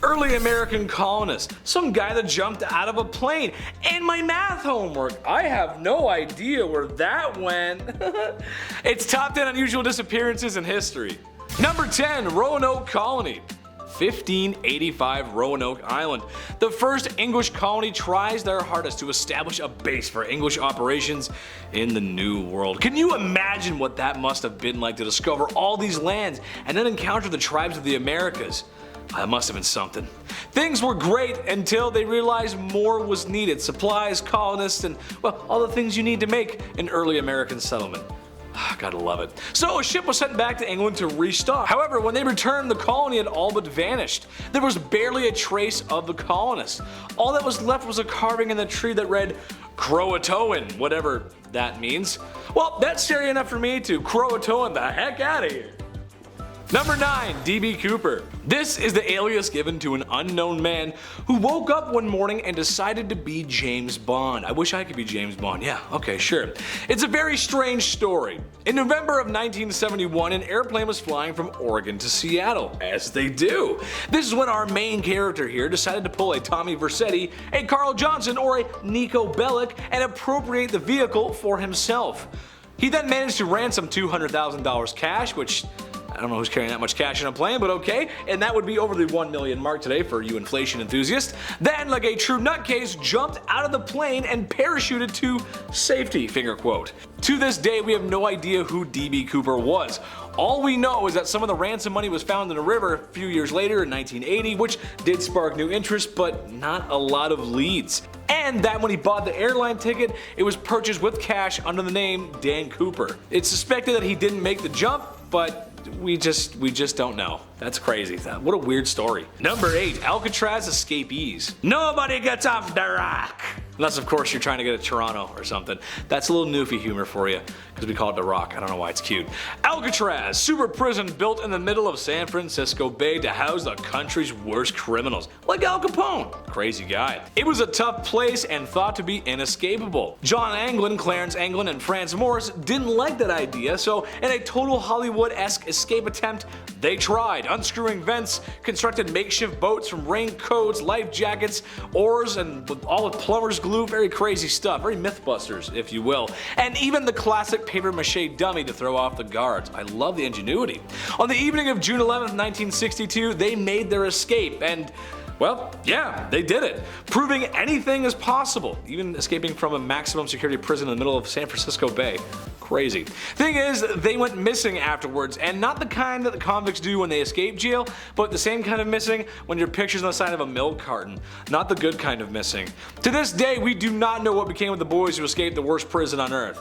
early American colonists, some guy that jumped out of a plane, and my math homework. I have no idea where that went. It's top 10 unusual disappearances in history. Number 10, Roanoke Colony. 1585 Roanoke Island. The first English colony tries their hardest to establish a base for English operations in the New World. Can you imagine what that must have been like to discover all these lands and then encounter the tribes of the Americas? That must have been something. Things were great until they realized more was needed. Supplies, colonists, and well, all the things you need to make an early American settlement. Gotta love it. So a ship was sent back to England to restock. However, when they returned, the colony had all but vanished. There was barely a trace of the colonists. All that was left was a carving in the tree that read Croatoan, whatever that means. Well, that's scary enough for me to Croatoan the heck out of here. Number 9, D.B Cooper. This is the alias given to an unknown man who woke up one morning and decided to be James Bond. I wish I could be James Bond. Yeah, okay, sure. It's a very strange story. In November of 1971, an airplane was flying from Oregon to Seattle, as they do. This is when our main character here decided to pull a Tommy Vercetti, a Carl Johnson, or a Nico Bellic and appropriate the vehicle for himself. He then managed to ransom $200,000 cash, which I don't know who's carrying that much cash in a plane, but okay, and that would be over the 1 million mark today for you inflation enthusiasts. Then, like a true nutcase, jumped out of the plane and parachuted to safety, finger quote. To this day, we have no idea who D.B Cooper was. All we know is that some of the ransom money was found in a river a few years later in 1980, which did spark new interest, but not a lot of leads. And that when he bought the airline ticket, it was purchased with cash under the name Dan Cooper. It's suspected that he didn't make the jump, but we just don't know. That's crazy. What a weird story. Number 8, Alcatraz Escapees. Nobody gets off the rock. Unless, of course, you're trying to get to Toronto or something. That's a little newfie humor for you, because we call it the Rock. I don't know why it's cute. Alcatraz, super prison built in the middle of San Francisco Bay to house the country's worst criminals, like Al Capone. Crazy guy. It was a tough place and thought to be inescapable. John Anglin, Clarence Anglin, and France Morris didn't like that idea, so in a total Hollywood-esque escape attempt, they tried, unscrewing vents, constructed makeshift boats from raincoats, life jackets, oars, and all with plumber's glue. Very crazy stuff, very Mythbusters, if you will. And even the classic papier-mâché dummy to throw off the guards. I love the ingenuity. On the evening of June 11th, 1962, they made their escape, and well, yeah, they did it, proving anything is possible, even escaping from a maximum security prison in the middle of San Francisco Bay. Crazy. Thing is, they went missing afterwards, and not the kind that the convicts do when they escape jail, but the same kind of missing when your picture's on the side of a milk carton. Not the good kind of missing. To this day, we do not know what became of the boys who escaped the worst prison on earth.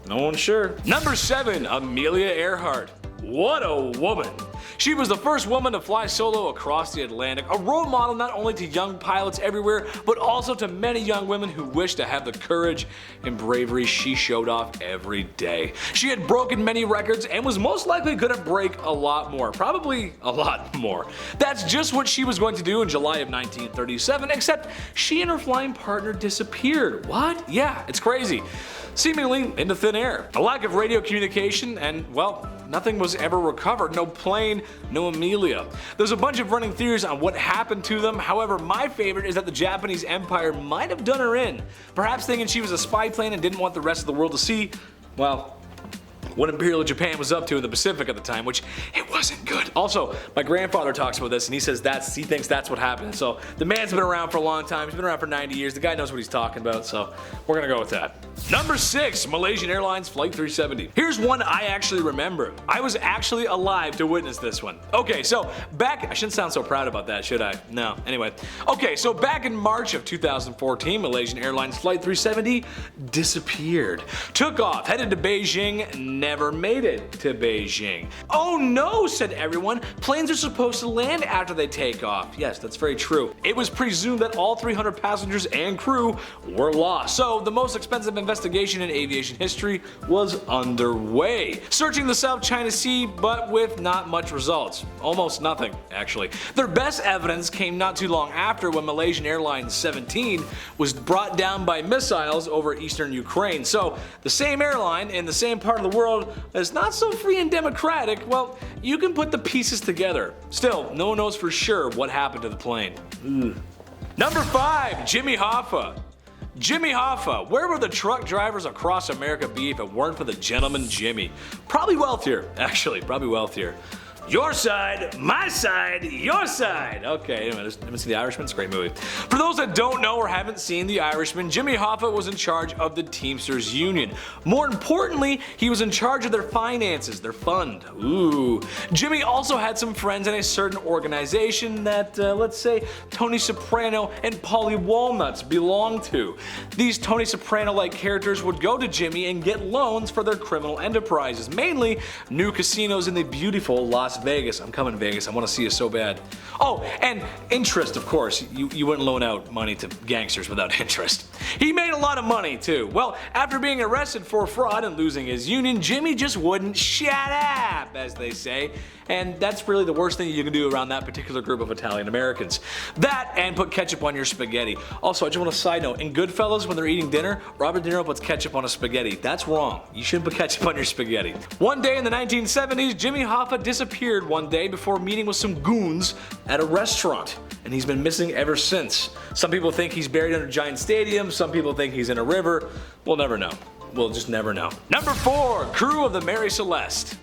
No one's sure. Number 7, Amelia Earhart. What a woman! She was the first woman to fly solo across the Atlantic, a role model not only to young pilots everywhere, but also to many young women who wish to have the courage and bravery she showed off every day. She had broken many records and was most likely going to break a lot more, probably a lot more. That's just what she was going to do in July of 1937, except she and her flying partner disappeared. What? Yeah, it's crazy. Seemingly into thin air. A lack of radio communication and, well, nothing was ever recovered. No plane, no Amelia. There's a bunch of running theories on what happened to them. However, my favorite is that the Japanese Empire might have done her in. Perhaps thinking she was a spy plane and didn't want the rest of the world to see, well, what Imperial Japan was up to in the Pacific at the time, which it wasn't good. Also, my grandfather talks about this and he says he thinks that's what happened. So the man's been around for a long time. He's been around for 90 years. The guy knows what he's talking about, so we're gonna go with that. Number 6, Malaysian Airlines Flight 370. Here's one I actually remember. I was actually alive to witness this one. Okay, so I shouldn't sound so proud about that, should I? No, anyway. Okay, so back in March of 2014, Malaysian Airlines Flight 370 disappeared. Took off, headed to Beijing, never made it to Beijing. Oh no, said everyone. Planes are supposed to land after they take off. Yes, that's very true. It was presumed that all 300 passengers and crew were lost. So the most expensive investigation in aviation history was underway. Searching the South China Sea, but with not much results. Almost nothing, actually. Their best evidence came not too long after when Malaysian Airlines 17 was brought down by missiles over eastern Ukraine. So the same airline in the same part of the world world is not so free and democratic, well, you can put the pieces together. Still, no one knows for sure what happened to the plane. Number 5, Jimmy Hoffa. Jimmy Hoffa. Where would the truck drivers across America be if it weren't for the gentleman Jimmy? Probably wealthier, actually, probably wealthier. Your side, my side, your side. Okay, anyway, haven't seen The Irishman? It's a great movie. For those that don't know or haven't seen The Irishman, Jimmy Hoffa was in charge of the Teamsters Union. More importantly, he was in charge of their finances, their fund. Ooh. Jimmy also had some friends in a certain organization that, let's say, Tony Soprano and Paulie Walnuts belonged to. These Tony Soprano-like characters would go to Jimmy and get loans for their criminal enterprises, mainly new casinos in the beautiful Las Vegas. I'm coming, Vegas. I want to see you so bad. Oh, and interest, of course. You wouldn't loan out money to gangsters without interest. He made a lot of money, too. Well, after being arrested for fraud and losing his union, Jimmy just wouldn't shut up, as they say. And that's really the worst thing you can do around that particular group of Italian Americans. That and put ketchup on your spaghetti. Also, I just want to side note, in Goodfellas, when they're eating dinner, Robert De Niro puts ketchup on a spaghetti. That's wrong. You shouldn't put ketchup on your spaghetti. One day in the 1970s, Jimmy Hoffa disappeared one day before meeting with some goons at a restaurant. And he's been missing ever since. Some people think he's buried under Giant Stadium, some people think he's in a river. We'll never know. We'll just never know. Number 4, crew of the Mary Celeste.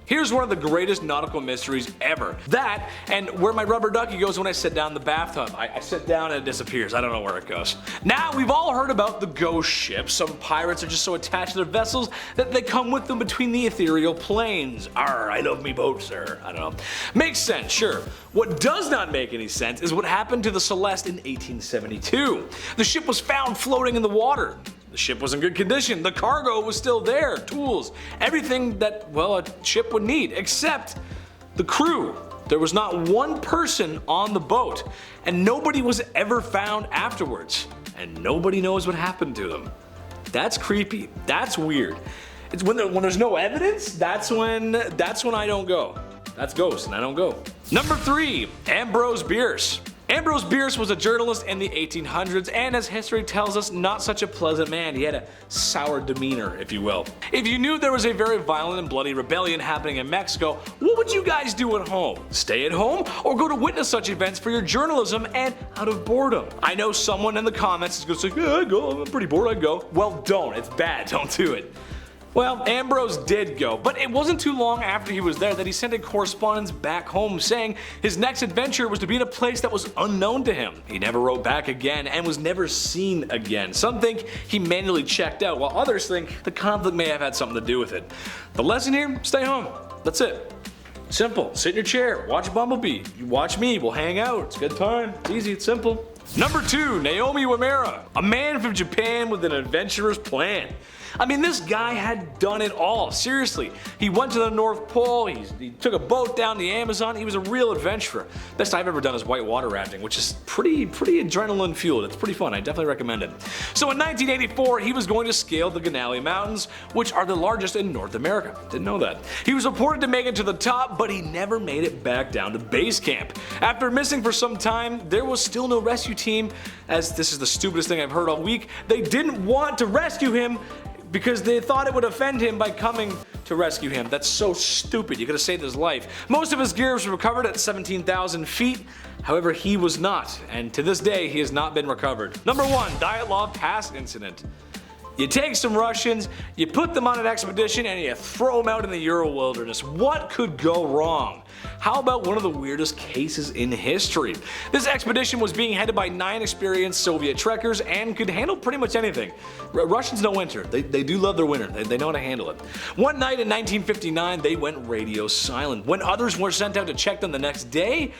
Here's one of the greatest nautical mysteries ever. That, and where my rubber ducky goes when I sit down in the bathtub. I sit down and it disappears. I don't know where it goes. Now, we've all heard about the ghost ships. Some pirates are just so attached to their vessels that they come with them between the ethereal planes. Arr, I love me boat, sir. I don't know. Makes sense, sure. What does not make any sense is what happened to the Celeste in 1872. The ship was found floating in the water. The ship was in good condition, the cargo was still there, tools, everything that, well, a ship would need, except the crew. There was not one person on the boat, and nobody was ever found afterwards, and nobody knows what happened to them. That's creepy, that's weird. It's when there's no evidence, that's when I don't go. That's ghost, and I don't go. Number 3, Ambrose Bierce. Ambrose Bierce was a journalist in the 1800s and, as history tells us, not such a pleasant man. He had a sour demeanor, if you will. If you knew there was a very violent and bloody rebellion happening in Mexico, what would you guys do at home? Stay at home or go to witness such events for your journalism and out of boredom? I know someone in the comments is going to say, yeah, I'd go, I'm pretty bored, I'd go. Well, don't. It's bad. Don't do it. Well, Ambrose did go, but it wasn't too long after he was there that he sent a correspondence back home saying his next adventure was to be in a place that was unknown to him. He never wrote back again and was never seen again. Some think he manually checked out, while others think the conflict may have had something to do with it. The lesson here, stay home. That's it. Simple. Sit in your chair, watch Bumblebee. You watch me, we'll hang out. It's a good time. It's easy, it's simple. Number 2, Naomi Uemura, a man from Japan with an adventurous plan. I mean, this guy had done it all, seriously. He went to the North Pole, he took a boat down the Amazon, he was a real adventurer. Best I've ever done is whitewater rafting, which is pretty adrenaline fueled. It's pretty fun, I definitely recommend it. So in 1984, he was going to scale the Ganali Mountains, which are the largest in North America. Didn't know that. He was reported to make it to the top, but he never made it back down to base camp. After missing for some time, there was still no rescue team, as this is the stupidest thing I've heard all week. They didn't want to rescue him because they thought it would offend him by coming to rescue him. That's so stupid. You could have saved his life. Most of his gear was recovered at 17,000 feet. However, he was not, and to this day, he has not been recovered. Number 1, Dyatlov Pass incident. You take some Russians, you put them on an expedition, and you throw them out in the Ural wilderness. What could go wrong? How about one of the weirdest cases in history? This expedition was being headed by 9 experienced Soviet trekkers and could handle pretty much anything. Russians know winter. They do love their winter. They know how to handle it. One night in 1959, they went radio silent. When others were sent out to check them the next day,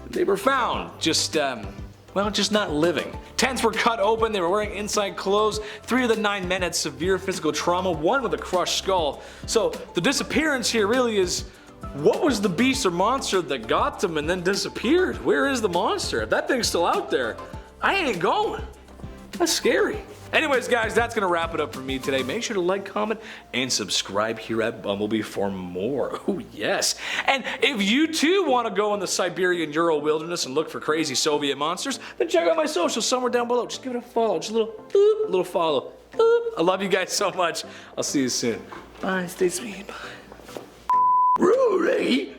they were found just not living. Tents were cut open, they were wearing inside clothes. 3 of the 9 men had severe physical trauma, 1 with a crushed skull. So the disappearance here really is, what was the beast or monster that got them and then disappeared? Where is the monster? If that thing's still out there, I ain't going. That's scary. Anyways guys, that's gonna wrap it up for me today. Make sure to like, comment, and subscribe here at Bumblebee for more. Oh yes. And if you too want to go in the Siberian Ural wilderness and look for crazy Soviet monsters, then check out my socials somewhere down below. Just give it a follow. Just a little follow. I love you guys so much. I'll see you soon. Bye, stay sweet. Bye. Rory!